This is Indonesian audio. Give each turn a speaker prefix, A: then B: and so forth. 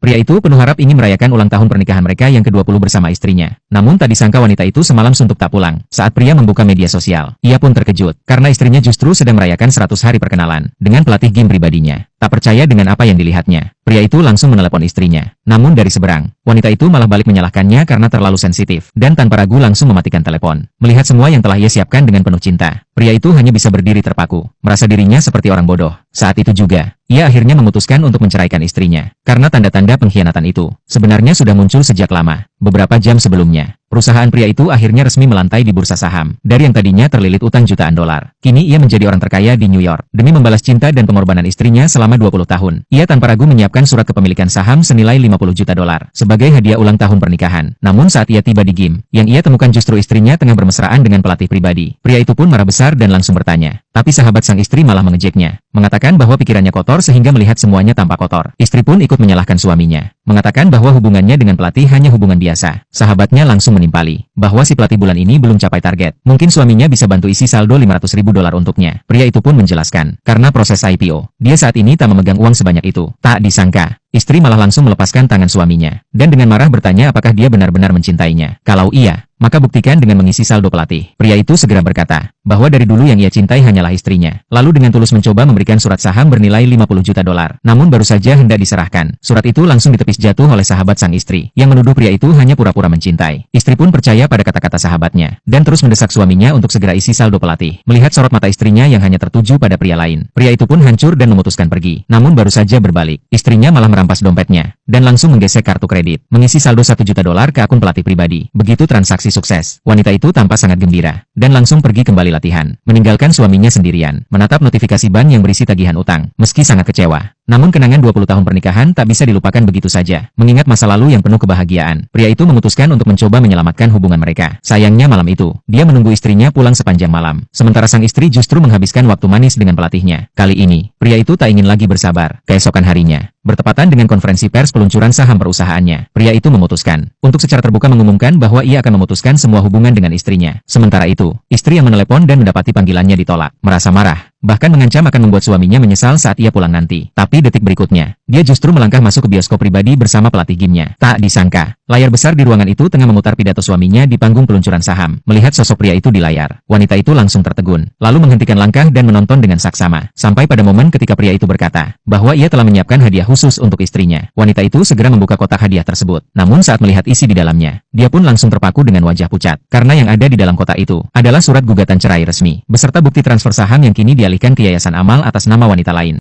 A: Pria itu penuh harap ingin merayakan ulang tahun pernikahan mereka yang ke-20 bersama istrinya. Namun tak disangka wanita itu semalam suntuk tak pulang. Saat pria membuka media sosial, ia pun terkejut karena istrinya justru sedang merayakan 100 hari perkenalan dengan pelatih game pribadinya. Tak percaya dengan apa yang dilihatnya, pria itu langsung menelepon istrinya. Namun dari seberang, wanita itu malah balik menyalahkannya karena terlalu sensitif dan tanpa ragu langsung mematikan telepon. Melihat semua yang telah ia siapkan dengan penuh cinta, pria itu hanya bisa berdiri terpaku, merasa dirinya seperti orang bodoh. Saat itu juga, ia akhirnya memutuskan untuk menceraikan istrinya. Karena tanda-tanda pengkhianatan itu sebenarnya sudah muncul sejak lama. Beberapa jam sebelumnya, perusahaan pria itu akhirnya resmi melantai di bursa saham. Dari yang tadinya terlilit utang jutaan dolar, kini ia menjadi orang terkaya di New York. Demi membalas cinta dan pengorbanan istrinya selama 20 tahun, ia tanpa ragu menyiapkan surat kepemilikan saham senilai 50 juta dolar sebagai hadiah ulang tahun pernikahan. Namun saat ia tiba di game, yang ia temukan justru istrinya tengah bermesraan dengan pelatih pribadi. Pria itu pun marah besar dan langsung bertanya. Tapi sahabat sang istri malah mengejeknya, mengatakan bahwa pikirannya kotor sehingga melihat semuanya tampak kotor. Istri pun ikut menyalahkan suaminya, mengatakan bahwa hubungannya dengan pelatih hanya hubungan biasa. Sahabatnya langsung menimpali bahwa si pelatih bulan ini belum capai target. Mungkin suaminya bisa bantu isi saldo 500 ribu dolar untuknya. Pria itu pun menjelaskan, karena proses IPO, dia saat ini tak memegang uang sebanyak itu. Tak disangka, istri malah langsung melepaskan tangan suaminya, dan dengan marah bertanya apakah dia benar-benar mencintainya. Kalau iya, maka buktikan dengan mengisi saldo pelatih. Pria itu segera berkata, bahwa dari dulu yang ia cintai hanyalah istrinya. Lalu dengan tulus mencoba memberikan surat saham bernilai 50 juta dolar. Namun baru saja hendak diserahkan, surat itu langsung ditepis jatuh oleh sahabat sang istri, yang menuduh pria itu hanya pura-pura mencintai. Istri pun percaya pada kata-kata sahabatnya, dan terus mendesak suaminya untuk segera isi saldo pelatih. Melihat sorot mata istrinya yang hanya tertuju pada pria lain, pria itu pun hancur dan memutuskan pergi. Namun baru saja berbalik, istrinya malah merampas dompetnya, dan langsung menggesek kartu kredit, mengisi saldo 1 juta dolar ke akun pelatih pribadi. Begitu transaksi sukses, wanita itu tampak sangat gembira, dan langsung pergi kembali latihan, meninggalkan suaminya sendirian, menatap notifikasi bank yang berisi tagihan utang. Meski sangat kecewa, namun kenangan 20 tahun pernikahan tak bisa dilupakan begitu saja. Mengingat masa lalu yang penuh kebahagiaan, pria itu memutuskan untuk mencoba menyelamatkan hubungan mereka. Sayangnya malam itu, dia menunggu istrinya pulang sepanjang malam, sementara sang istri justru menghabiskan waktu manis dengan pelatihnya. Kali ini, pria itu tak ingin lagi bersabar. Keesokan harinya, bertepatan dengan konferensi pers peluncuran saham perusahaannya, pria itu memutuskan untuk secara terbuka mengumumkan bahwa ia akan memutuskan semua hubungan dengan istrinya. Sementara itu, istri yang menelepon dan mendapati panggilannya ditolak, merasa marah, bahkan mengancam akan membuat suaminya menyesal saat ia pulang nanti. Tapi detik berikutnya, dia justru melangkah masuk ke bioskop pribadi bersama pelatih gamenya. Tak disangka, layar besar di ruangan itu tengah memutar pidato suaminya di panggung peluncuran saham. Melihat sosok pria itu di layar, wanita itu langsung tertegun, lalu menghentikan langkah dan menonton dengan saksama. Sampai pada momen ketika pria itu berkata bahwa ia telah menyiapkan hadiah khusus untuk istrinya. Wanita itu segera membuka kotak hadiah tersebut. Namun saat melihat isi di dalamnya, dia pun langsung terpaku dengan wajah pucat. Karena yang ada di dalam kotak itu adalah surat gugatan cerai resmi, beserta bukti transfer saham yang kini dialihkan ke yayasan amal atas nama wanita lain.